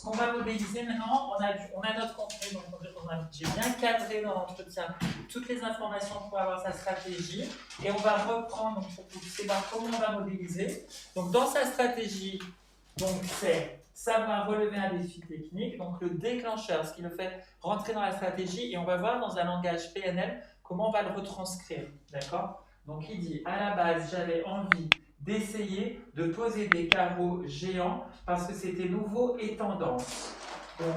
ce qu'on va modéliser maintenant, on a notre contenu, donc j'ai bien cadré dans l'entretien toutes les informations pour avoir sa stratégie, et on va reprendre donc, pour que vous sachiez comment on va modéliser. Donc dans sa stratégie, donc c'est savoir relever un défi technique, donc le déclencheur, ce qui le fait rentrer dans la stratégie, et on va voir dans un langage PNL comment on va le retranscrire, d'accord? Donc il dit, à la base, j'avais envie d'essayer de poser des carreaux géants parce que c'était nouveau et tendance. Donc,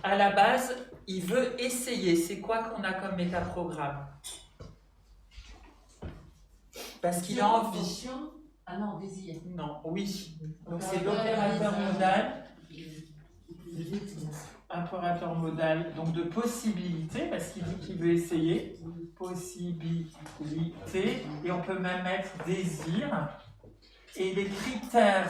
à la base, il veut essayer. C'est quoi qu'on a comme métaprogramme? Parce qu'il a envie. Ah non, désir. Non, oui. Donc c'est l'opérateur modal. Opérateur modal, donc de possibilité, parce qu'il dit qu'il veut essayer. Possibilité. Et on peut même mettre désir. Et les critères.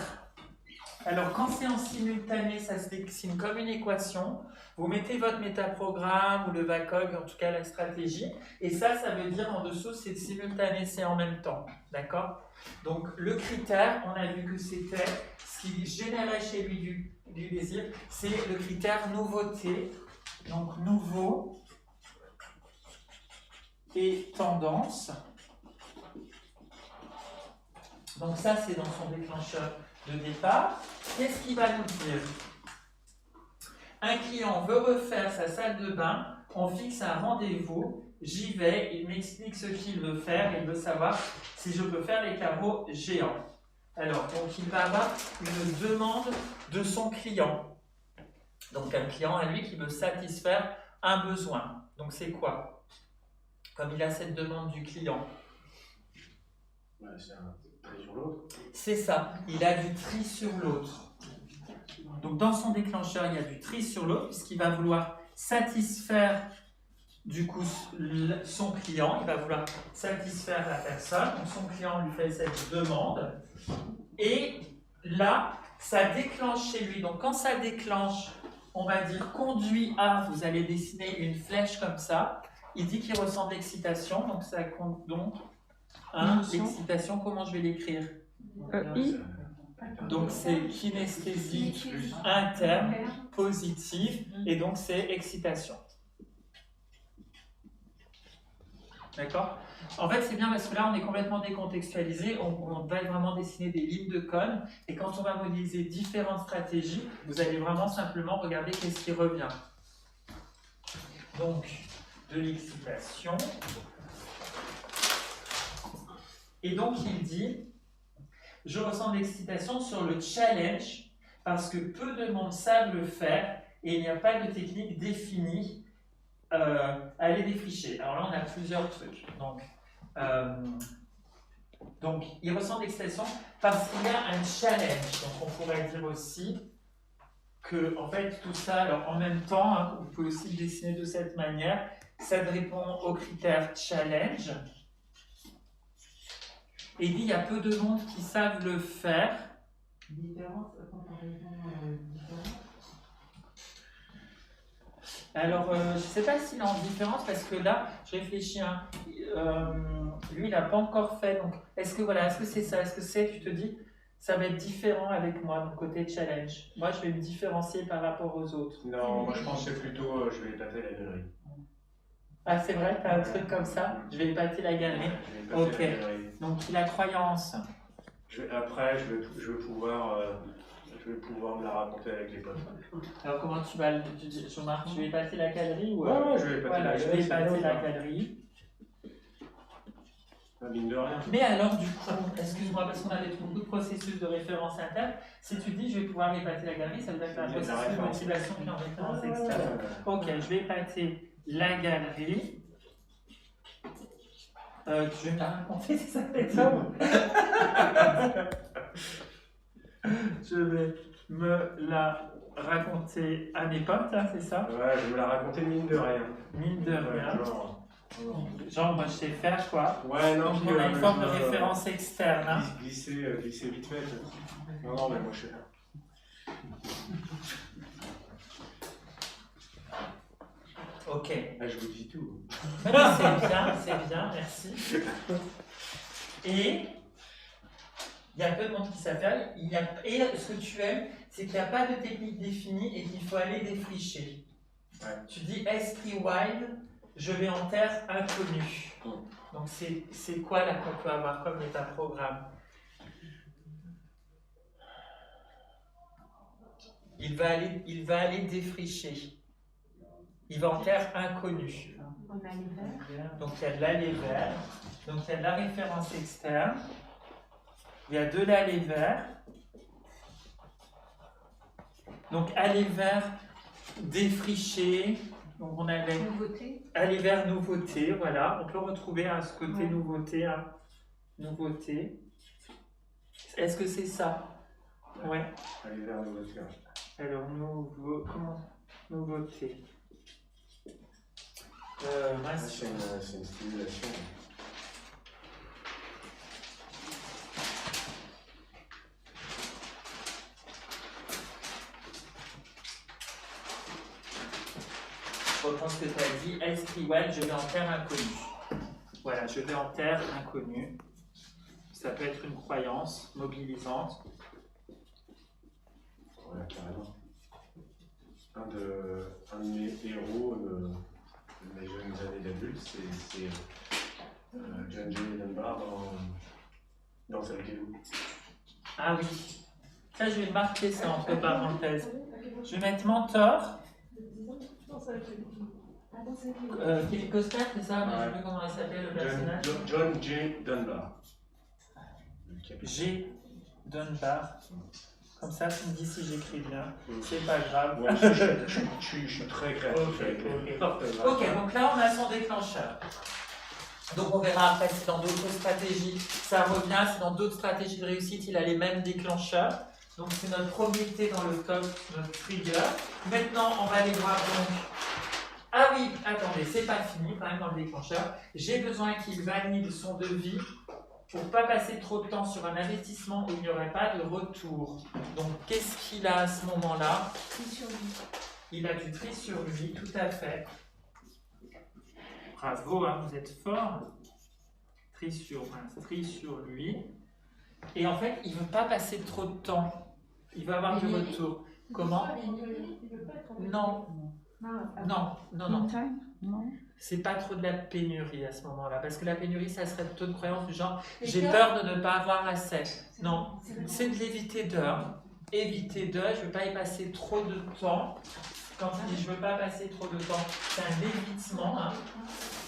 Alors, quand c'est en simultané, ça se dessine comme une équation. Vous mettez votre métaprogramme ou le VACOG, en tout cas la stratégie. Et ça veut dire en dessous, c'est simultané, c'est en même temps. D'accord? Donc, le critère, on a vu que c'était ce qui générait chez lui du désir, c'est le critère nouveauté. Donc, nouveau et tendance. Donc, ça, c'est dans son déclencheur de départ. Qu'est-ce qu'il va nous dire? Un client veut refaire sa salle de bain, on fixe un rendez-vous, j'y vais, il m'explique ce qu'il veut faire, il veut savoir si je peux faire les carreaux géants. Alors, donc il va avoir une demande de son client. Donc un client à lui qui veut satisfaire un besoin. Donc c'est quoi? Comme il a cette demande du client. C'est un tri sur l'autre. C'est ça, il a du tri sur l'autre. Donc dans son déclencheur, il y a du tri sur l'autre, puisqu'il va vouloir satisfaire du coup son client, il va vouloir satisfaire la personne, donc son client lui fait cette demande, et là, ça déclenche chez lui. Donc quand ça déclenche, on va dire conduit à, vous allez dessiner une flèche comme ça, il dit qu'il ressent de l'excitation, donc ça compte donc l'excitation, comment je vais l'écrire? I. Donc c'est kinesthésie interne, positive, et donc c'est excitation. D'accord? En fait, c'est bien parce que là, on est complètement décontextualisé, on va vraiment dessiner des lignes de code, et quand on va modéliser différentes stratégies, vous allez vraiment simplement regarder qu'est-ce qui revient. Donc, de l'excitation. Et donc, il dit, je ressens de l'excitation sur le challenge, parce que peu de monde savent le faire, et il n'y a pas de technique définie à les défricher. Alors là, on a plusieurs trucs. Donc il ressent de l'excitation parce qu'il y a un challenge. Donc on pourrait dire aussi que, en fait, tout ça, alors en même temps, hein, on peut aussi le dessiner de cette manière, ça répond aux critères challenge. Et il dit, il y a peu de monde qui savent le faire. Différence, comparaison différente. Alors, je ne sais pas s'il est en différence, parce que là, je réfléchis, hein, lui, il n'a pas encore fait, donc est-ce que c'est ça? Est-ce que tu te dis, ça va être différent avec moi, mon côté challenge? Moi, je vais me différencier par rapport aux autres. Non, moi je pense que c'est plutôt, je vais épater la galerie. Ah, c'est vrai, tu as un truc comme ça? Je vais épater la galerie. Je vais épater la galerie. Donc, la croyance. Après, je vais pouvoir me la raconter avec les potes. Alors, comment tu vas le dire, Jean-Marc? Tu veux épater la galerie ou... Ouais, je vais épater voilà, la je galerie. vais épater la galerie. Mine de rien. Mais alors, du coup, excuse-moi, parce qu'on avait beaucoup de processus de référence interne, si tu dis je vais pouvoir épater la galerie, ça veut dire que tu as un processus de motivation qui est en référence externe. Ok, je vais épater la galerie. Tu veux me la raconter, c'est ça Je vais me la raconter à mes potes, hein, c'est ça? Ouais, je vais me la raconter mine de rien. Mine de rien. Genre, moi je sais faire quoi. Ouais, non, donc on a une forme de référence externe. Hein. Glisser vite fait. Non, mais moi je sais faire. Ok. Ah, je vous dis tout. C'est bien, merci. Et Il y a peu de monde qui savent faire. Et ce que tu aimes, c'est qu'il n'y a pas de technique définie et qu'il faut aller défricher. Ouais. Tu dis esprit wild, je vais en terre inconnue. Donc c'est quoi là qu'on peut avoir comme métaprogramme? Il va aller défricher. Il va en terre inconnue. On a les verts. Donc il y a de l'allée vert. Donc il y a de la référence externe. Il y a de l'allée vert. Donc allée vert, défriché. Donc on avait Nouveauté. aller vers nouveauté, voilà. On peut retrouver ce côté nouveauté, nouveauté. Est-ce que c'est ça? Ouais. Aller vers nouveauté. Alors nouveauté. C'est une stimulation. Je reprends ce que tu as dit, esprit wild, je vais en terre inconnue. Voilà, je vais en terre inconnue. Ça peut être une croyance mobilisante. Voilà, carrément. Un de mes héros de mes jeunes années d'adulte, c'est John J. Dunbar dans Salkélou. Ah oui. Ça, je vais marquer ça entre parenthèses. Je vais mettre mentor. Philippe Cosper, c'est ça? Mais je ne sais plus comment il s'appelle le personnage. John J. Dunbar. G. Dunbar. Comme ça, tu me dis si j'écris bien. C'est pas grave. Ouais, je suis très créatif avec les Ok, donc là, on a son déclencheur. Donc on verra après si dans d'autres stratégies ça revient, si dans d'autres stratégies de réussite il a les mêmes déclencheurs. Donc c'est notre premier T dans le top, notre trigger. Maintenant on va aller voir donc. Ah oui, attendez, c'est pas fini quand même dans le déclencheur. J'ai besoin qu'il valide son devis pour ne pas passer trop de temps sur un investissement où il n'y aurait pas de retour. Donc qu'est-ce qu'il a à ce moment-là? Il a du tri sur lui, tout à fait. Bravo, hein, vous êtes fort. Tri sur lui. Et en fait, il ne veut pas passer trop de temps. Il veut avoir du retour. Comment? Non. Non. C'est pas trop de la pénurie à ce moment-là. Parce que la pénurie, ça serait plutôt une croyance du genre j'ai peur de ne pas avoir assez. Non, c'est de l'éviter d'heure. Éviter d'heure, je ne veux pas y passer trop de temps. Quand on dit je ne veux pas passer trop de temps, c'est un évitement. Hein.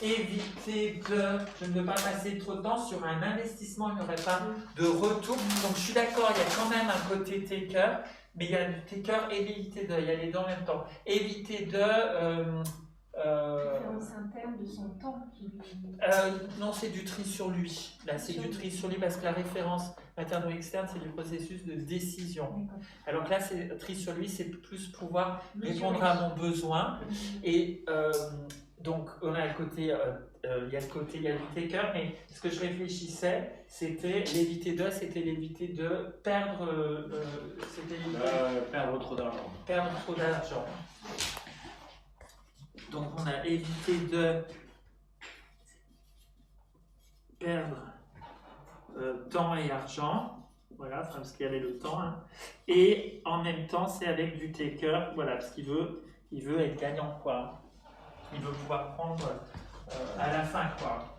Éviter de, je ne veux pas passer trop de temps sur un investissement, il n'y aurait pas de retour. Donc je suis d'accord, il y a quand même un côté taker, mais il y a du taker et l'éviter de, il y a les deux en même temps. Éviter de... Référence interne de son temps qui non, c'est du tri sur lui. Là, c'est du tri sur lui parce que la référence interne ou externe, c'est du processus de décision. Alors que là, c'est tri sur lui, c'est plus pouvoir répondre à mon besoin. Et donc, on a le côté, il y a du taker, mais ce que je réfléchissais, c'était l'éviter de, c'était l'éviter de perdre, perdre trop d'argent. Perdre trop d'argent. Donc on a évité de perdre temps et argent, voilà, parce qu'il y avait le temps, hein. Et en même temps c'est avec du taker, voilà, parce qu'il veut être gagnant, quoi. Il veut pouvoir prendre à la fin, quoi.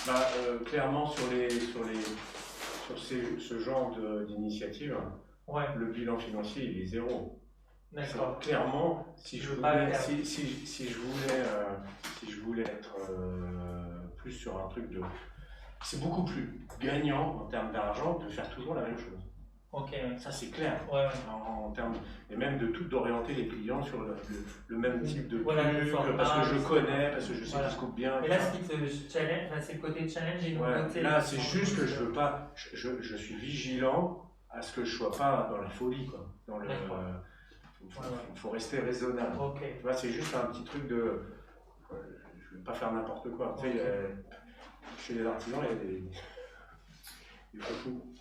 Bah, clairement sur ce genre d'initiative, ouais. Le bilan financier il est zéro. D'accord. Clairement, si je voulais être plus sur un truc de... C'est beaucoup plus gagnant en termes d'argent de faire toujours la même chose. Ok. Ça c'est clair. Ouais. En termes, et même d'orienter les clients sur le même type de voilà, truc, parce que je connais, parce que je sais qu'ils se coupent bien. Et là, ce qui te challenge, c'est le côté challenge et le côté... Là, c'est juste que je veux pas... Je suis vigilant à ce que je sois pas dans la folie, quoi. Dans le... Il faut rester raisonnable. Okay. Tu vois, c'est juste un petit truc de... je ne vais pas faire n'importe quoi. Okay. Tu sais, chez les artisans, il y a des fous.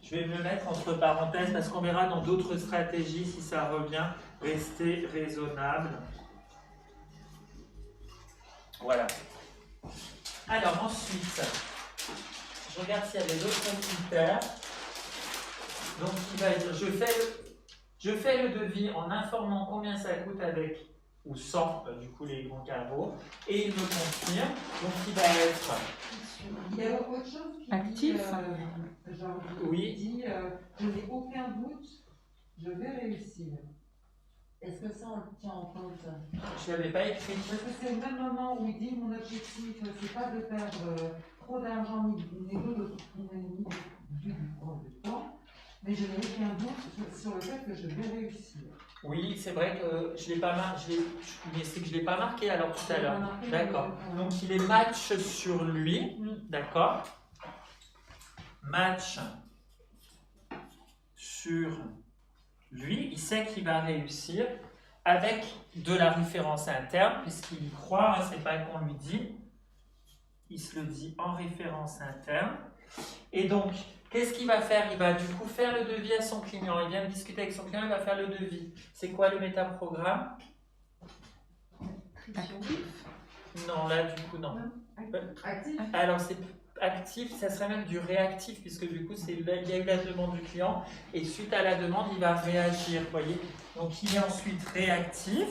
Je vais me le mettre entre parenthèses parce qu'on verra dans d'autres stratégies si ça revient. Rester raisonnable. Voilà. Alors ensuite, je regarde s'il y avait d'autres critères. Donc il va dire, je fais le devis en informant combien ça coûte avec ou sans du coup les grands carreaux, et il me confirme. Donc il va être Il y a autre chose qui Actif. dit, genre, Oui. dit je n'ai aucun doute, je vais réussir. Est-ce que ça on le tient en compte? je ne l'avais pas écrit. Parce que c'est au même moment où il dit mon objectif, c'est pas de perdre trop d'argent ni du temps, mais je n'ai aucun doute sur le fait que je vais réussir. Oui, c'est vrai que je l'ai pas marqué, mais c'est que je l'ai pas marqué alors tout à l'heure. D'accord. Donc il est match sur lui, d'accord. Match sur lui, il sait qu'il va réussir avec de la référence interne, puisqu'il y croit, hein, c'est pas qu'on lui dit, il se le dit en référence interne. Et donc, qu'est-ce qu'il va faire? Il va du coup faire le devis à son client. Il vient de discuter avec son client, il va faire le devis. C'est quoi le métaprogramme? Actif. Non, là du coup, non. Actif. Alors, c'est actif, ça serait même du réactif, puisque du coup, il y a eu la demande du client, et suite à la demande, il va réagir, vous voyez. Donc, il est ensuite réactif,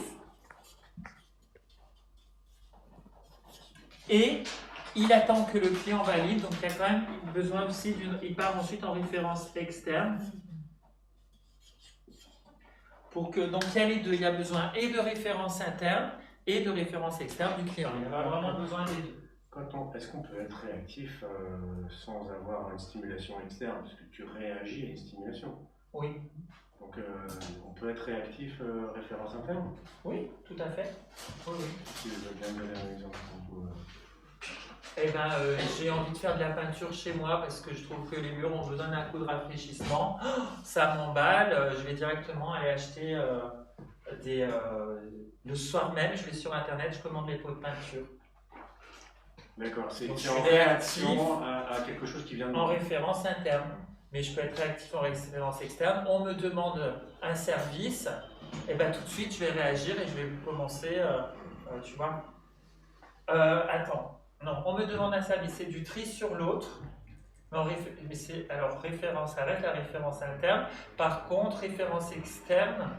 et il attend que le client valide, donc il y a quand même besoin aussi il part ensuite en référence externe. Pour que, donc, il y a les deux, il y a besoin et de référence interne, et de référence externe du client. Il y a vraiment besoin des deux. Est-ce qu'on peut être réactif sans avoir une stimulation externe? Parce que tu réagis à une stimulation. Oui. Donc on peut être réactif référence interne? Oui, tout à fait. Oui, oui. Si je veux bien me donner un exemple. Eh ben, j'ai envie de faire de la peinture chez moi parce que je trouve que les murs ont besoin d'un coup de rafraîchissement. Ça m'emballe, je vais directement aller acheter le soir même, je vais sur internet, je commande les pots de peinture. D'accord, c'est Donc, en réaction à quelque chose qui vient de en référence interne. Mais je peux être réactif en référence externe. On me demande un service, et ben tout de suite je vais réagir et je vais commencer, tu vois. Attends, non, on me demande un service, c'est du tri sur l'autre. Mais c'est alors référence avec la référence interne. Par contre, référence externe.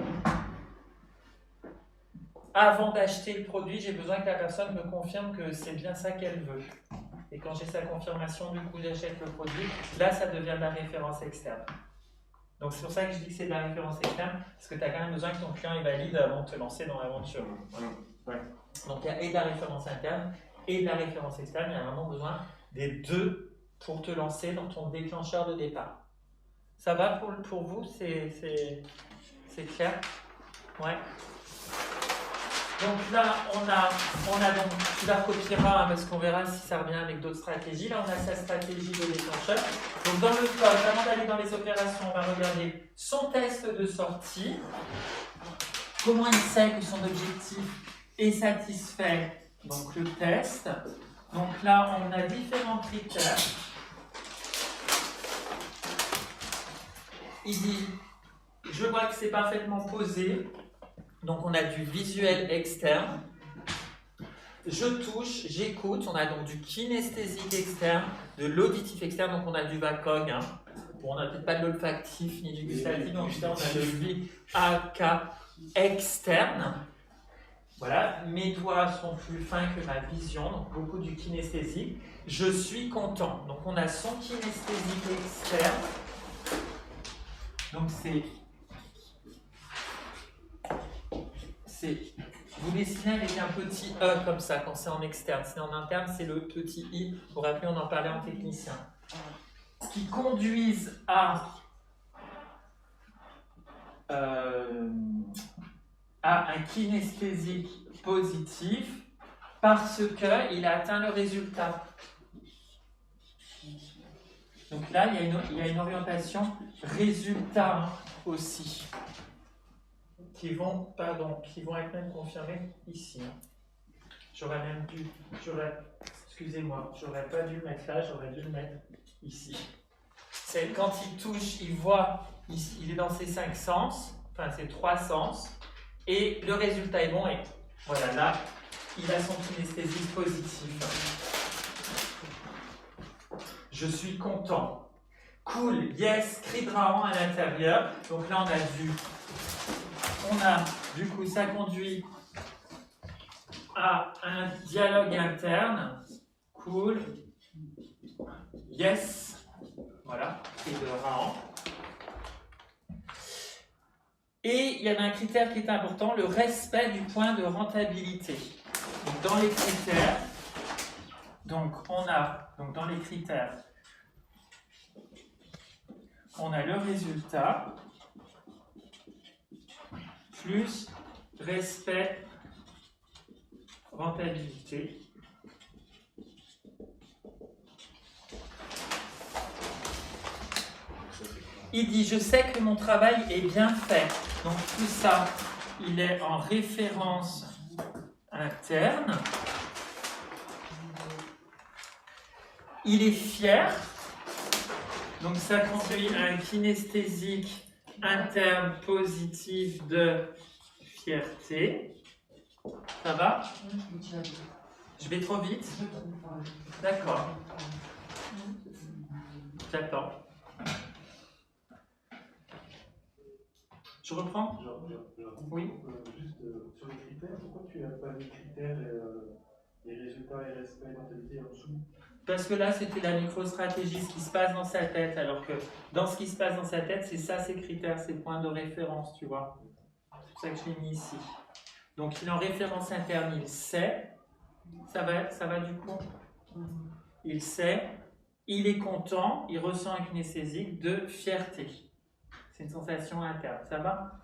Avant d'acheter le produit, j'ai besoin que la personne me confirme que c'est bien ça qu'elle veut. Et quand j'ai sa confirmation, du coup, j'achète le produit. Là, ça devient de la référence externe. Donc, c'est pour ça que je dis que c'est de la référence externe, parce que tu as quand même besoin que ton client il valide avant de te lancer dans l'aventure. Ouais. Donc, il y a et de la référence interne et de la référence externe. Il y a vraiment besoin des deux pour te lancer dans ton déclencheur de départ. Ça va pour vous? C'est clair? Ouais. Donc là, on a donc, tu la copieras hein, parce qu'on verra si ça revient avec d'autres stratégies. Là, on a sa stratégie de déclencheur. Donc dans le code, avant d'aller dans les opérations, on va regarder son test de sortie. Comment il sait que son objectif est satisfait? Donc le test. Donc là, on a différents critères. Il dit, je vois que c'est parfaitement posé. Donc on a du visuel externe, je touche, j'écoute, on a donc du kinesthésique externe, de l'auditif externe, donc on a du VACOG, hein. Bon, on n'a peut-être pas de l'olfactif ni du gustatif, donc on a le VAK externe. Voilà, mes doigts sont plus fins que ma vision, donc beaucoup du kinesthésique. Je suis content, donc on a son kinesthésique externe, donc vous dessinez avec un petit E comme ça quand c'est en externe. C'est en interne, c'est le petit I. Vous vous rappelez, on en parlait en technicien. Qui conduisent à un kinesthésique positif parce qu'il a atteint le résultat. Donc là, il y a une orientation résultat hein, aussi. Qui vont être même confirmés ici. J'aurais même dû, excusez-moi, j'aurais pas dû le mettre là, j'aurais dû le mettre ici. C'est quand il touche, il voit, il est dans ses 5 sens, enfin ses 3 sens, et le résultat est bon, et voilà, là, il a son kinesthésique positif. Je suis content. Cool, yes, cri de Rahan à l'intérieur. Donc là, du coup, ça conduit à un dialogue interne. Cool, yes, voilà, cri de Rahan. Et il y avait un critère qui est important, le respect du point de rentabilité. Donc dans les critères, dans les critères, on a le résultat plus respect rentabilité. Il dit, je sais que mon travail est bien fait. Donc tout ça, il est en référence interne. Il est fier. Donc ça conduit à un kinesthésique interne positif de fierté. Ça va? Je vais trop vite? D'accord. J'attends. Je reprends? Oui. Juste sur les critères, pourquoi tu n'as pas les critères et résultats et respect rentabilité en dessous? Parce que là, c'était la micro-stratégie, ce qui se passe dans sa tête, alors que dans ce qui se passe dans sa tête, c'est ça ses critères, ses points de référence, tu vois. C'est pour ça que je l'ai mis ici. Donc, il est en référence interne, il sait. Ça va du coup? Il sait. Il est content, il ressent un kinesthésique de fierté. C'est une sensation interne, ça va?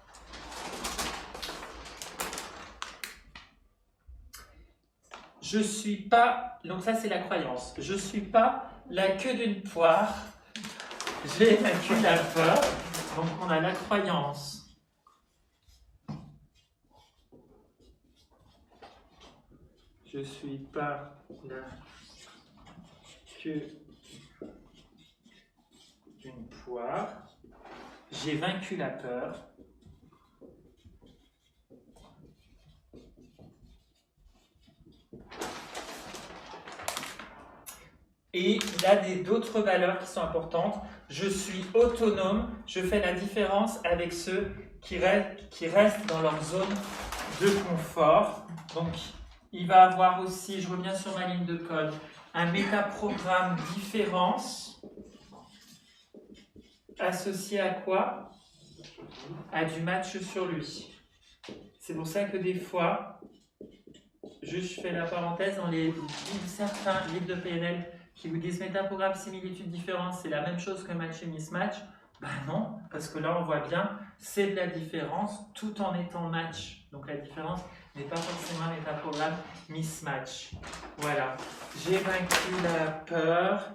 Je suis pas, donc ça c'est la croyance, je suis pas la queue d'une poire, j'ai vaincu la peur, donc on a la croyance. Je suis pas la queue d'une poire, j'ai vaincu la peur. Et il a d'autres valeurs qui sont importantes. Je suis autonome, je fais la différence avec ceux qui restent dans leur zone de confort. Donc, il va avoir aussi, je reviens sur ma ligne de code, un métaprogramme différence associé à quoi? À du match sur lui. C'est pour ça que des fois, je fais la parenthèse dans certains livres de PNL qui vous disent métaprogramme, similitude, différence, c'est la même chose que match et mismatch. Ben non, parce que là on voit bien, c'est de la différence tout en étant match. Donc la différence n'est pas forcément un métaprogramme mismatch. Voilà, j'ai vaincu la peur,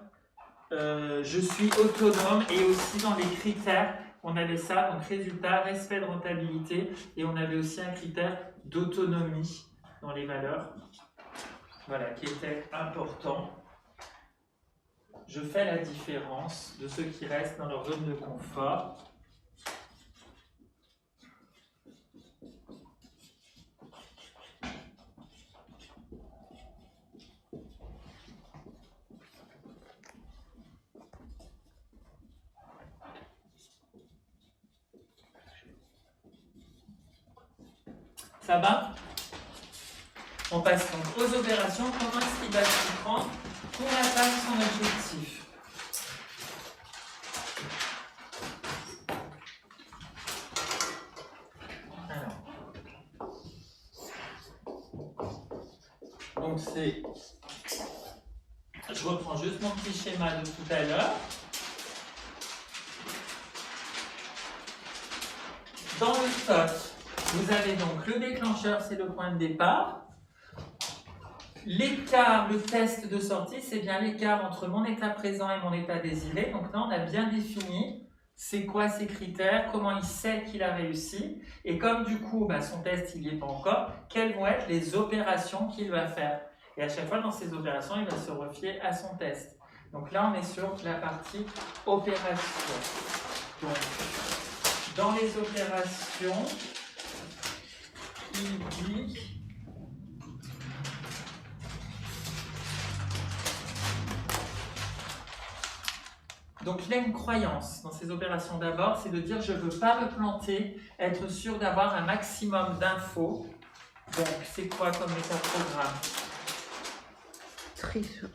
je suis autonome et aussi dans les critères, on avait ça, donc résultat, respect de rentabilité et on avait aussi un critère d'autonomie dans les valeurs, voilà, qui était important. Je fais la différence de ceux qui restent dans leur zone de confort. Ça va? On passe donc aux opérations. Comment est-ce qu'il va s'y prendre pour atteindre son objectif? Alors. Donc c'est... Je reprends juste mon petit schéma de tout à l'heure. Dans le SOT, vous avez donc le déclencheur, c'est le point de départ. L'écart, le test de sortie, c'est bien l'écart entre mon état présent et mon état désiré. Donc là, on a bien défini c'est quoi ses critères, comment il sait qu'il a réussi. Et comme du coup, son test, il n'y est pas encore, quelles vont être les opérations qu'il va faire. Et à chaque fois, dans ces opérations, il va se refier à son test. Donc là, on est sur la partie opération. Donc, dans les opérations, il dit... Donc il a une croyance dans ces opérations d'abord, c'est de dire je ne veux pas me planter, être sûr d'avoir un maximum d'infos. Donc c'est quoi comme métaprogramme?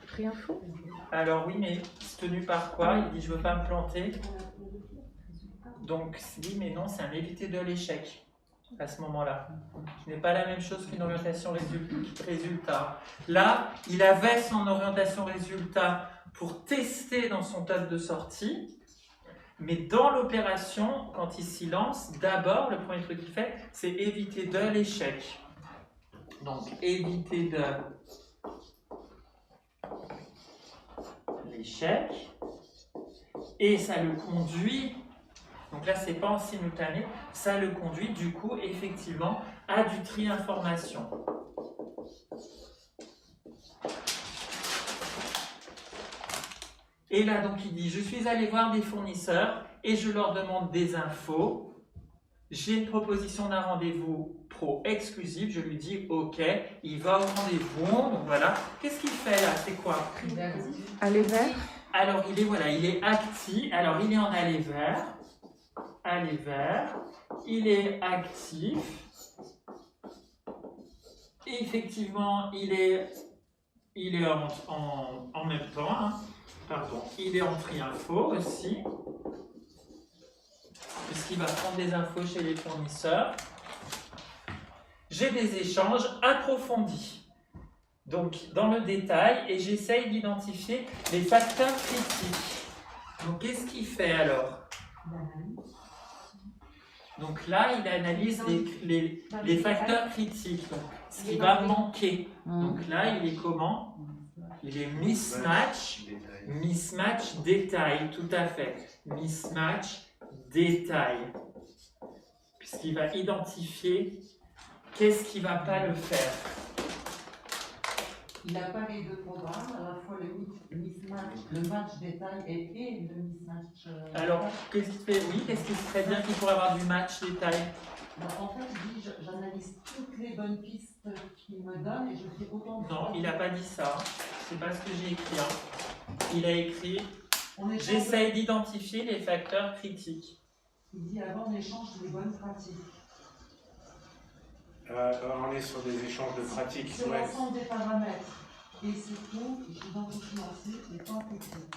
Tri-info. Alors oui, mais tenu par quoi? Il dit je ne veux pas me planter. Donc oui, mais non, c'est un éviter de l'échec à ce moment-là. Ce n'est pas la même chose qu'une orientation résultat. Là, il avait son orientation résultat pour tester dans son table de sortie, mais dans l'opération, quand il s'y lance, d'abord, le premier truc qu'il fait, c'est éviter de l'échec. Donc, éviter de l'échec, et ça le conduit, donc là, c'est pas en simultané, ça le conduit, du coup, effectivement, à du tri information. Et là, donc, il dit, je suis allé voir des fournisseurs et je leur demande des infos. J'ai une proposition d'un rendez-vous pro exclusif. Je lui dis, OK, il va au rendez-vous. Donc voilà. Qu'est-ce qu'il fait là? C'est quoi? Aller vers. Alors, il est actif. Alors, il est en aller vers. Aller vers. Il est actif. Et effectivement, il est en même temps. Hein. Pardon, il est en tri-info aussi, puisqu'il va prendre des infos chez les fournisseurs. J'ai des échanges approfondis, donc dans le détail, et j'essaye d'identifier les facteurs critiques. Donc qu'est-ce qu'il fait alors? Donc là, il analyse les facteurs critiques, donc ce qui va manquer. Donc là, il est comment? Il est mismatch. Mismatch, détail, tout à fait. Mismatch, détail. Puisqu'il va identifier qu'est-ce qui ne va pas le faire. Il a pas les deux programmes, à la fois le mismatch, le match détail et le mismatch. Alors, qu'est-ce qu'il fait? Oui, qu'est-ce qui serait bien qu'il pourrait avoir du match détail? En fait, il dit j'analyse toutes les bonnes pistes qu'il me donne et je fais autant de. Non, il n'a pas dit ça. C'est pas ce que j'ai écrit. Hein. Il a écrit j'essaye d'identifier les facteurs critiques. Il dit avant on échange les bonnes pratiques. On est sur des échanges de pratiques. C'est l'ensemble des paramètres. Et surtout, j'identifie aussi les points critiques.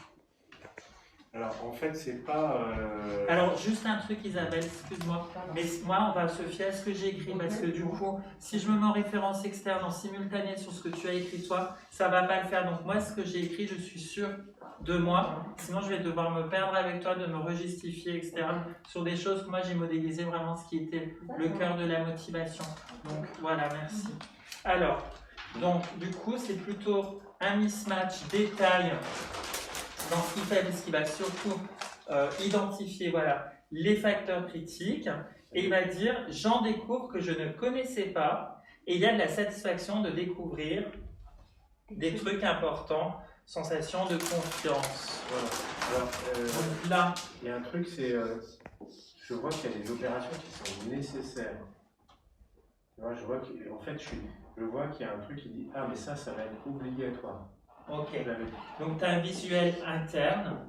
Alors en fait, c'est pas. Alors, juste un truc, Isabelle, excuse-moi. Mais moi, on va se fier à ce que j'ai écrit parce que du coup, si je me mets en référence externe en simultané sur ce que tu as écrit toi, ça va pas le faire. Donc moi, ce que j'ai écrit, je suis sûr de moi. Sinon, je vais devoir me perdre avec toi, de me rejustifier, etc. sur des choses que moi, j'ai modélisé vraiment ce qui était le cœur de la motivation. Donc voilà, merci. Alors, donc du coup, c'est plutôt un mismatch détail dans ce qu'il fait, puisqu'il va surtout identifier les facteurs critiques, et il va dire « j'en découvre que je ne connaissais pas », et il y a de la satisfaction de découvrir des trucs importants, sensation de confiance. Voilà. Alors, Donc là, il y a un truc, c'est. Je vois qu'il y a des opérations qui sont nécessaires. Tu vois, je vois qu'il y a un truc qui dit ah, mais ça va être obligatoire. ok. Je l'avais dit. Donc tu as un visuel interne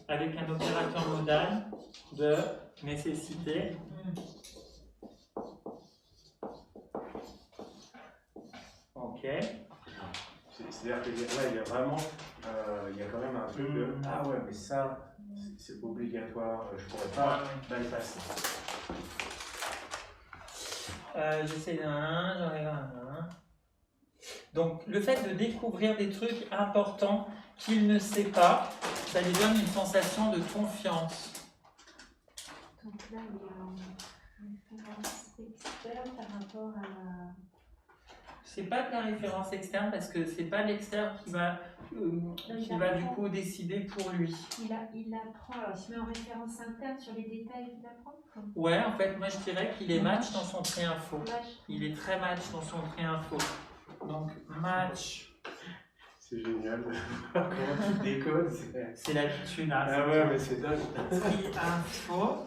avec un opérateur modal de nécessité. Ok. C'est-à-dire que là, il y a vraiment, il y a quand même un truc de ah ouais, mais ça, c'est obligatoire, je pourrais pas bypasser. J'essaie j'en ai un. Donc, le fait de découvrir des trucs importants qu'il ne sait pas, ça lui donne une sensation de confiance. Donc là, il y a une référence externe par rapport à la... C'est pas de la référence externe parce que c'est pas l'externe qui va du coup décider pour lui. Il apprend, alors il se met en référence interne sur les détails qu'il apprend. Ouais, en fait, moi je dirais qu'il est match dans son pré-info. Il est très match dans son pré-info. Donc, match. C'est génial. Comment tu décodes? C'est l'habitude. Hein, ah ouais, mais c'est dingue. Pré-info.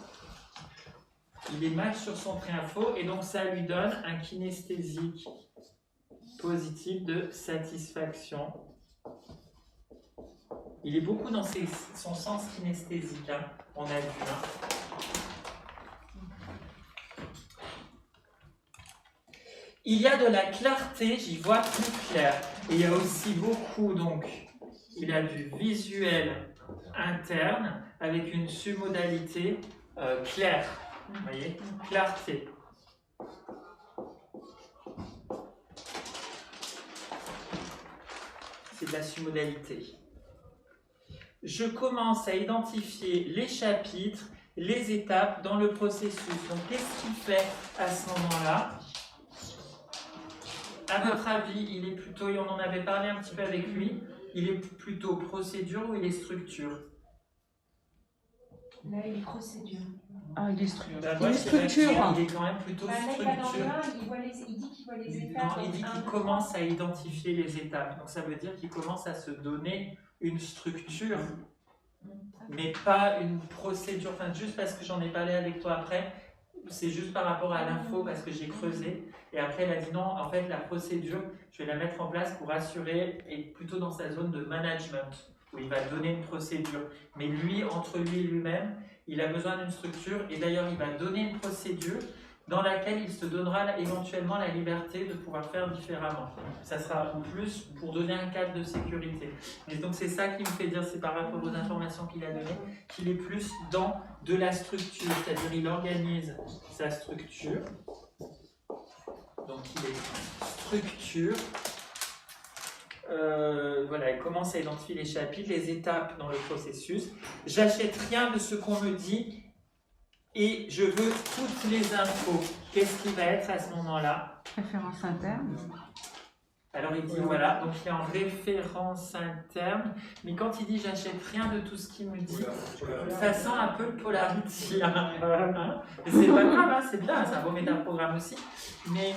Il est match sur son pré-info et donc ça lui donne un kinesthésique positif de satisfaction Il est beaucoup dans son sens kinesthésique, hein, on a vu. Hein. Il y a de la clarté, j'y vois plus clair. Et il y a aussi beaucoup, donc, il a du visuel interne avec une submodalité claire. Vous voyez, clarté. C'est de la submodalité. Je commence à identifier les chapitres, les étapes dans le processus. Donc, qu'est-ce qu'il fait à ce moment-là? À votre avis, il est plutôt, et on en avait parlé un petit peu avec lui, il est plutôt procédure ou il est structure? Là, il est procédure. Ah, il est structure. Bah, Il moi, est je dirais structure. qu'il est quand même plutôt Bah, là, il va dans structure. l'un, il dit qu'il voit les étapes. Non, il dit donc, qu'il 1, 2, commence à identifier les étapes. Donc ça veut dire qu'il commence à se donner une structure, mais pas une procédure. Enfin, juste parce que j'en ai parlé avec toi après, c'est juste par rapport à l'info, parce que j'ai creusé. Et après, elle a dit non, en fait, la procédure, je vais la mettre en place pour assurer, et plutôt dans sa zone de management, où il va donner une procédure. Mais lui, entre lui et lui-même, il a besoin d'une structure, et d'ailleurs, il va donner une procédure dans laquelle il se donnera éventuellement la liberté de pouvoir faire différemment. Ça sera plus pour donner un cadre de sécurité. Et donc c'est ça qui me fait dire, c'est par rapport aux informations qu'il a données, qu'il est plus dans de la structure, c'est-à-dire il organise sa structure. Donc il est structure. Voilà, il commence à identifier les chapitres, les étapes dans le processus. J'achète rien de ce qu'on me dit et je veux toutes les infos. Qu'est-ce qui va être à ce moment-là? Référence interne. Alors il dit voilà, donc il est en référence interne, mais quand il dit j'achète rien de tout ce qu'il me dit, ça sent un peu le polarity. Hein. Et c'est pas grave, hein, c'est bien, c'est un beau métaprogramme aussi, mais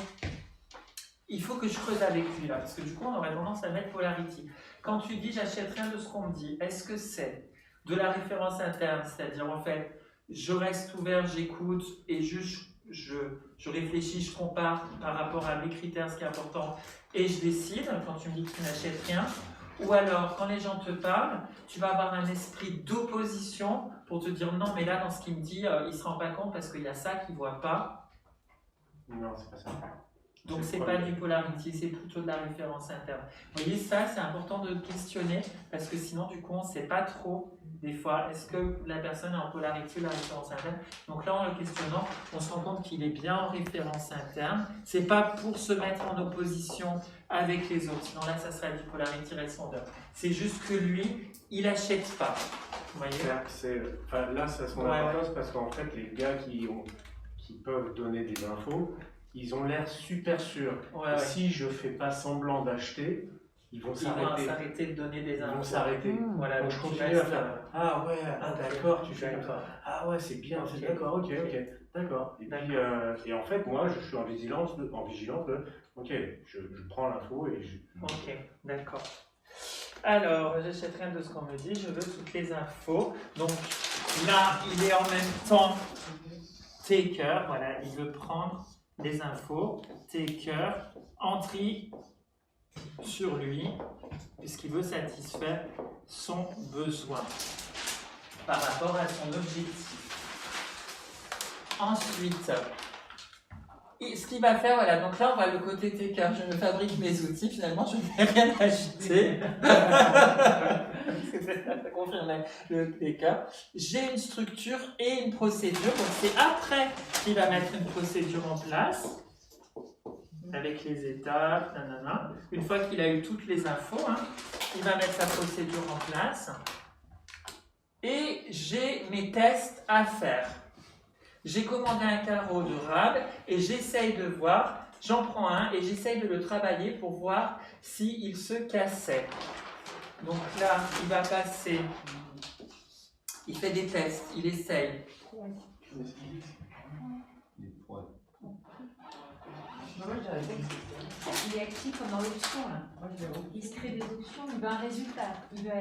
il faut que je creuse avec lui là, parce que du coup on aurait tendance à mettre polarity. Quand tu dis j'achète rien de ce qu'on me dit, est-ce que c'est de la référence interne, c'est-à-dire en fait je reste ouvert, j'écoute et juste je réfléchis, je compare par rapport à mes critères, ce qui est important, et je décide quand tu me dis que tu n'achètes rien. Ou alors, quand les gens te parlent, tu vas avoir un esprit d'opposition pour te dire non, mais là, dans ce qu'il me dit, il ne se rend pas compte parce qu'il y a ça qu'il ne voit pas. Non, c'est pas ça. Donc, C'est c'est le pas premier. du polarity, c'est plutôt de la référence interne. Vous voyez, ça, c'est important de questionner parce que sinon, du coup, on ne sait pas trop. Des fois, est-ce que la personne est en polarité ou la référence interne? Donc là, en le questionnant, on se rend compte qu'il est bien en référence interne. C'est pas pour se mettre en opposition avec les autres, sinon là, ça serait du polarity respondeur. C'est juste que lui, il n'achète pas. Vous voyez? Enfin, là, ça a son Ouais, importance parce qu'en fait, les gars qui peuvent donner des infos, ils ont l'air super sûrs. Ouais, ouais. Si je fais pas semblant d'acheter, ils vont Ils vont s'arrêter. s'arrêter de donner des Ils vont infos. s'arrêter. Voilà, Donc donc je tu continue à restes, faire. Ah ouais, ah, d'accord, tu fais comme ça. D'accord. Ah ouais, c'est bien, Ok. c'est d'accord, ok, d'accord. Et puis, et en fait, moi, je suis en vigilance de, ok, je prends l'info et je. Ok, d'accord. Alors, j'achète rien de ce qu'on me dit, je veux toutes les infos. Donc là, il est en même temps taker, voilà, il veut prendre les infos, taker, entry sur lui, puisqu'il veut satisfaire son besoin par rapport à son objectif. Ensuite, et ce qu'il va faire, voilà, donc là on voit le côté taker, je me fabrique mes outils, finalement je ne vais rien acheter. Ça confirme le taker. J'ai une structure et une procédure, donc c'est après qu'il va mettre une procédure en place, avec les étapes, nanana. Une fois qu'il a eu toutes les infos, hein, il va mettre sa procédure en place. Et j'ai mes tests à faire. J'ai commandé un carreau de rable et j'essaye de voir, j'en prends un et j'essaye de le travailler pour voir s'il se cassait. Donc là, il va passer, il fait des tests, il essaye. Il est actif comme dans l'option là. Il se crée des options, il veut un résultat. Il veut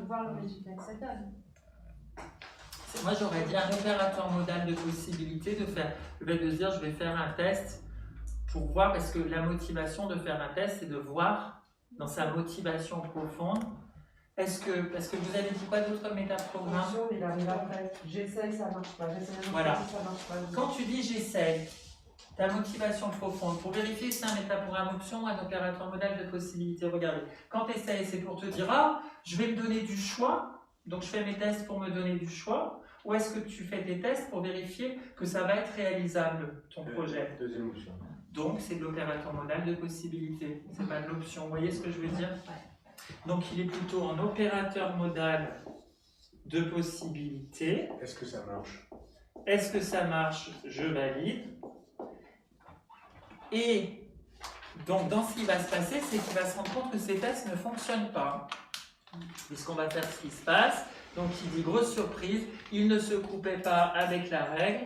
voir le résultat que ça donne. Moi, j'aurais dit un opérateur modal de possibilité de faire, le fait de se dire je vais faire un test pour voir, parce que la motivation de faire un test, c'est de voir dans sa motivation profonde, Parce que vous avez dit quoi d'autre comme métaprogramme? Attention, il arrive après. J'essaye, ça marche pas. J'essaye un autre Voilà. coup, ça marche pas. Quand tu dis j'essaye, ta motivation profonde, pour vérifier si c'est un métaprogramme option ou un opérateur modal de possibilité, regardez. Quand tu essayes, c'est pour te dire, ah, je vais me donner du choix, donc je fais mes tests pour me donner du choix, ou est-ce que tu fais tes tests pour vérifier que ça va être réalisable, ton projet? Deuxième option. Donc c'est de l'opérateur modal de possibilité, c'est pas de l'option. Vous voyez ce que je veux dire? Donc il est plutôt en opérateur modal de possibilité. Est-ce que ça marche? Est-ce que ça marche? Je valide. Et donc dans ce qui va se passer, c'est qu'il va se rendre compte que ces tests ne fonctionnent pas. Puisqu'on va faire ce qui se passe. Donc il dit grosse surprise, il ne se coupait pas avec la règle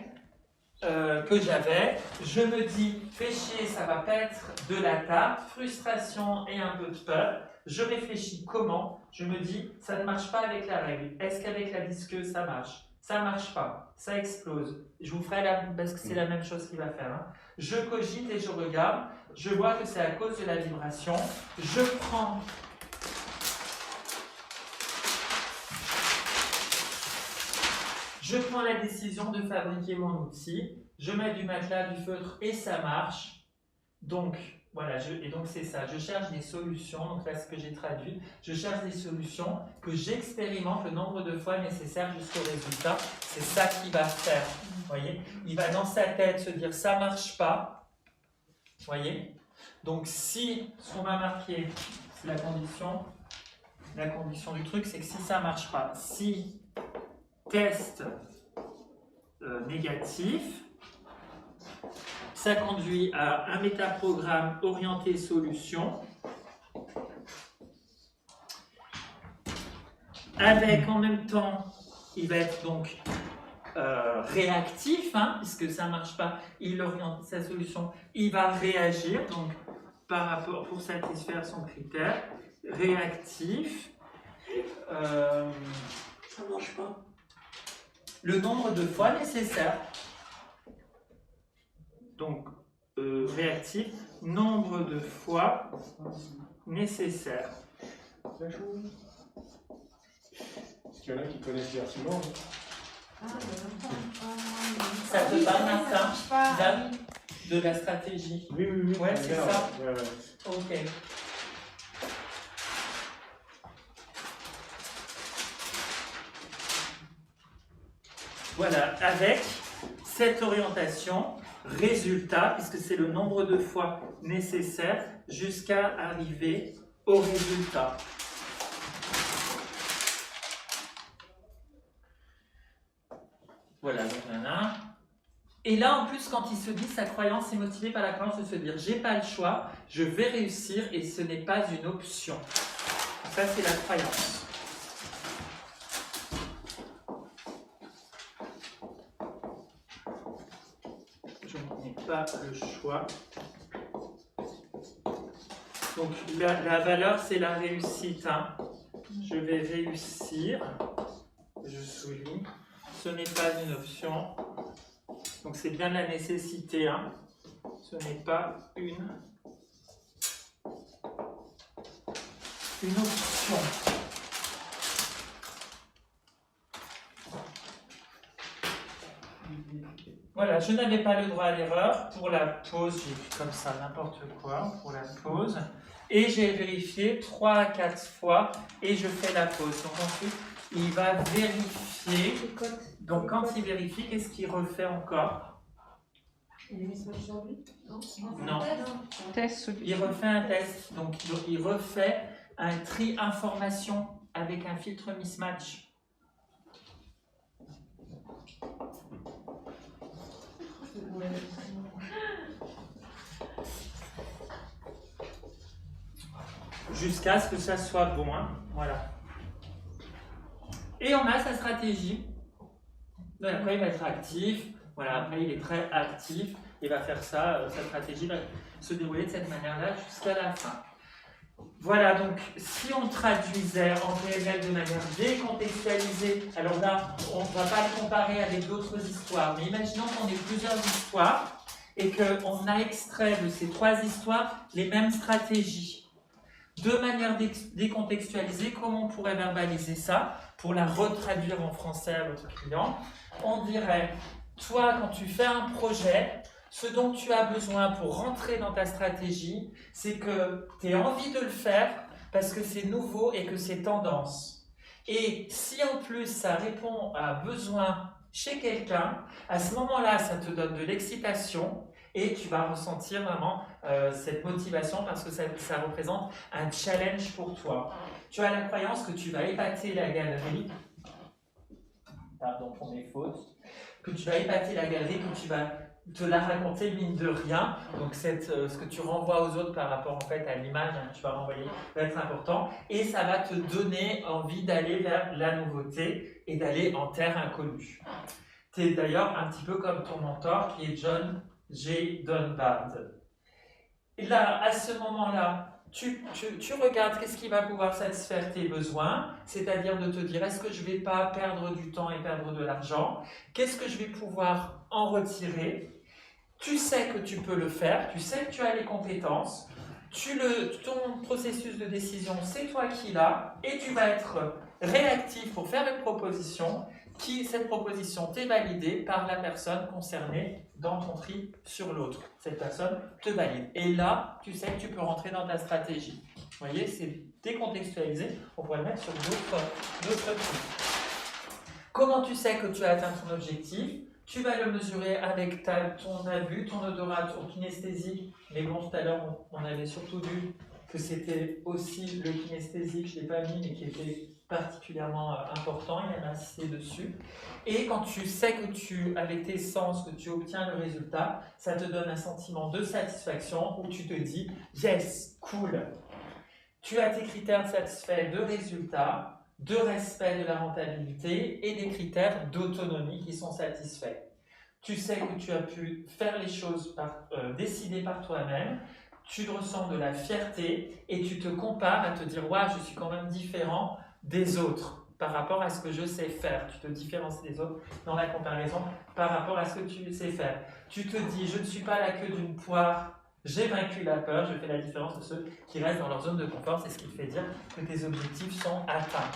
que j'avais. Je me dis, fais chier, ça va pas être de la tarte, frustration et un peu de peur. Je réfléchis comment, je me dis, ça ne marche pas avec la règle. Est-ce qu'avec la disqueuse, ça marche? Ça marche pas, ça explose. Je vous ferai parce que c'est la même chose qu'il va faire. Hein. Je cogite et je regarde, je vois que c'est à cause de la vibration. Je prends la décision de fabriquer mon outil, je mets du matelas, du feutre et ça marche. Donc, voilà, et donc c'est ça, je cherche des solutions, donc là ce que j'ai traduit, je cherche des solutions que j'expérimente le nombre de fois nécessaire jusqu'au résultat. C'est ça qu'il va faire, vous voyez. Il va dans sa tête se dire ça marche pas, vous voyez. Donc si ce qu'on va marquer, c'est la condition du truc, c'est que si ça marche pas, si test négatif, ça conduit à un métaprogramme orienté solution avec en même temps, il va être donc réactif, hein, puisque ça ne marche pas, il oriente sa solution, il va réagir donc par rapport pour satisfaire son critère, réactif, Ça marche pas. le nombre de fois nécessaire. Donc, réactif, nombre de fois nécessaire. Est-ce qu'il y en a qui connaissent Vertimore? Ça te parle, Martin, marche pas. Dame, de la stratégie? Oui, oui, oui. Ouais, c'est ça. Ouais, ouais. Ok. Voilà, avec cette orientation, résultat, puisque c'est le nombre de fois nécessaire jusqu'à arriver au résultat. Voilà, donc voilà. Et là, en plus, quand il se dit sa croyance est motivée par la croyance de se dire j'ai pas le choix, je vais réussir et ce n'est pas une option. Ça, c'est la croyance. Je n'ai pas le choix. Donc, la valeur, c'est la réussite. Hein. Je vais réussir. Je souligne. Ce n'est pas une option. Donc c'est bien la nécessité, hein. Ce n'est pas une option. Voilà, je n'avais pas le droit à l'erreur. Pour la pause, j'ai écrit comme ça n'importe quoi, pour la pause. Et j'ai vérifié 3 à 4 fois et je fais la pause. Donc ensuite, il va vérifier. Donc quand il vérifie, qu'est-ce qu'il refait encore? Il est mis sur lui? Non. Test Il refait un test. Donc il refait un tri information avec un filtre mismatch. Jusqu'à ce que ça soit bon. Hein. Voilà. Et on a sa stratégie. Donc après, il va être actif. Voilà, après, il est très actif. Il va faire ça. Sa stratégie va se dérouler de cette manière-là jusqu'à la fin. Voilà, donc, si on traduisait en PNL de manière décontextualisée, alors là, on ne va pas le comparer avec d'autres histoires, mais imaginons qu'on ait plusieurs histoires et qu'on a extrait de ces 3 histoires les mêmes stratégies. De manière décontextualisée, comment on pourrait verbaliser ça pour la retraduire en français à votre client? On dirait, toi, quand tu fais un projet, ce dont tu as besoin pour rentrer dans ta stratégie, c'est que tu aies envie de le faire parce que c'est nouveau et que c'est tendance. Et si en plus ça répond à un besoin chez quelqu'un, à ce moment-là, ça te donne de l'excitation et tu vas ressentir vraiment cette motivation parce que ça représente un challenge pour toi. Tu as la croyance que tu vas épater la galerie, pardon pour mes fautes, que tu vas épater la galerie, que tu vas te la raconter mine de rien. Donc ce que tu renvoies aux autres par rapport en fait à l'image que tu vas renvoyer va être important et ça va te donner envie d'aller vers la nouveauté et d'aller en terre inconnue. Tu es d'ailleurs un petit peu comme ton mentor qui est John G. Dunbar. Et là, à ce moment-là, tu regardes qu'est-ce qui va pouvoir satisfaire tes besoins, c'est-à-dire de te dire est-ce que je ne vais pas perdre du temps et perdre de l'argent, qu'est-ce que je vais pouvoir en retirer. Tu sais que tu peux le faire, tu sais que tu as les compétences, ton processus de décision, c'est toi qui l'as, et tu vas être réactif pour faire une proposition, cette proposition t'est validée par la personne concernée dans ton tri sur l'autre. Cette personne te valide. Et là, tu sais que tu peux rentrer dans ta stratégie. Vous voyez, c'est décontextualisé, on pourrait le mettre sur d'autres trucs. Comment tu sais que tu as atteint ton objectif? Tu vas le mesurer avec ton vue, ton odorat, ton kinesthésique. Mais bon, tout à l'heure, on avait surtout vu que c'était aussi le kinesthésique, je ne l'ai pas mis, mais qui était particulièrement important, il a insisté dessus. Et quand tu sais que avec tes sens, que tu obtiens le résultat, ça te donne un sentiment de satisfaction où tu te dis « Yes, cool !» Tu as tes critères satisfaits de résultats, de respect de la rentabilité et des critères d'autonomie qui sont satisfaits. Tu sais que tu as pu faire les choses décidées par toi-même, tu ressens de la fierté et tu te compares à te dire « Ouais, je suis quand même différent des autres par rapport à ce que je sais faire. » Tu te différencies des autres dans la comparaison par rapport à ce que tu sais faire. Tu te dis « Je ne suis pas la queue d'une poire. J'ai vaincu la peur, je fais la différence de ceux qui restent dans leur zone de confort. » C'est ce qui fait dire que tes objectifs sont atteints.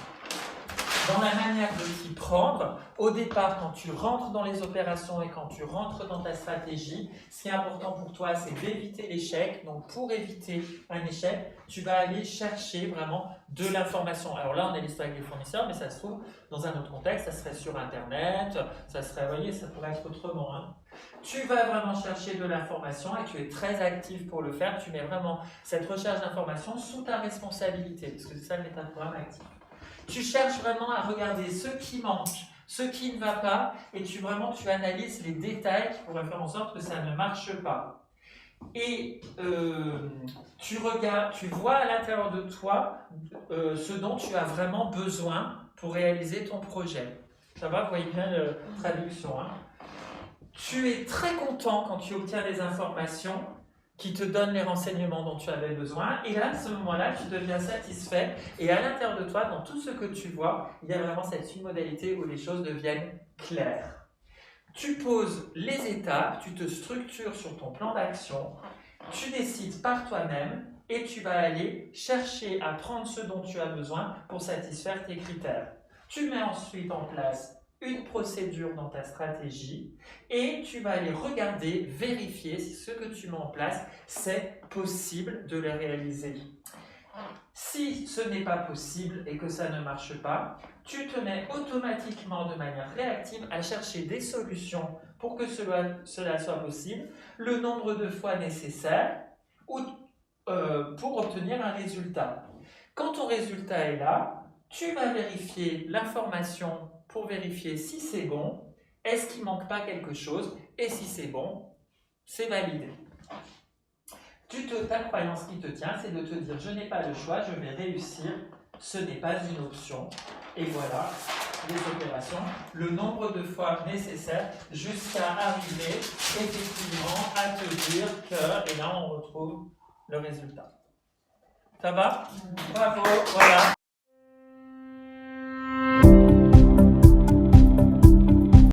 Dans la manière de t'y prendre, au départ, quand tu rentres dans les opérations et quand tu rentres dans ta stratégie, ce qui est important pour toi, c'est d'éviter l'échec. Donc, pour éviter un échec, tu vas aller chercher vraiment de l'information. Alors là, on est listé avec les fournisseurs, mais ça se trouve, dans un autre contexte, ça serait sur Internet, ça serait, vous voyez, ça pourrait être autrement. Hein. Tu vas vraiment chercher de l'information et tu es très actif pour le faire. Tu mets vraiment cette recherche d'information sous ta responsabilité, parce que c'est ça le métaprogramme actif. Tu cherches vraiment à regarder ce qui manque, ce qui ne va pas, et tu analyses les détails qui pourraient faire en sorte que ça ne marche pas. Et tu vois à l'intérieur de toi ce dont tu as vraiment besoin pour réaliser ton projet. Ça va, vous voyez bien la traduction. Hein. Tu es très content quand tu obtiens des informations qui te donnent les renseignements dont tu avais besoin, et là, à ce moment-là, tu deviens satisfait, et à l'intérieur de toi, dans tout ce que tu vois, il y a vraiment cette modalité où les choses deviennent claires. Tu poses les étapes, tu te structures sur ton plan d'action, tu décides par toi-même, et tu vas aller chercher à prendre ce dont tu as besoin pour satisfaire tes critères. Tu mets ensuite en place une procédure dans ta stratégie et tu vas aller regarder, vérifier si ce que tu mets en place, c'est possible de le réaliser. Si ce n'est pas possible et que ça ne marche pas, tu te mets automatiquement de manière réactive à chercher des solutions pour que cela soit possible, le nombre de fois nécessaire pour obtenir un résultat. Quand ton résultat est là, tu vas vérifier l'information pour vérifier si c'est bon, est-ce qu'il ne manque pas quelque chose, et si c'est bon, c'est validé. Ta croyance qui te tient, c'est de te dire je n'ai pas le choix, je vais réussir, ce n'est pas une option. Et voilà les opérations, le nombre de fois nécessaire jusqu'à arriver effectivement à te dire que, et là on retrouve le résultat. Ça va? Bravo, voilà.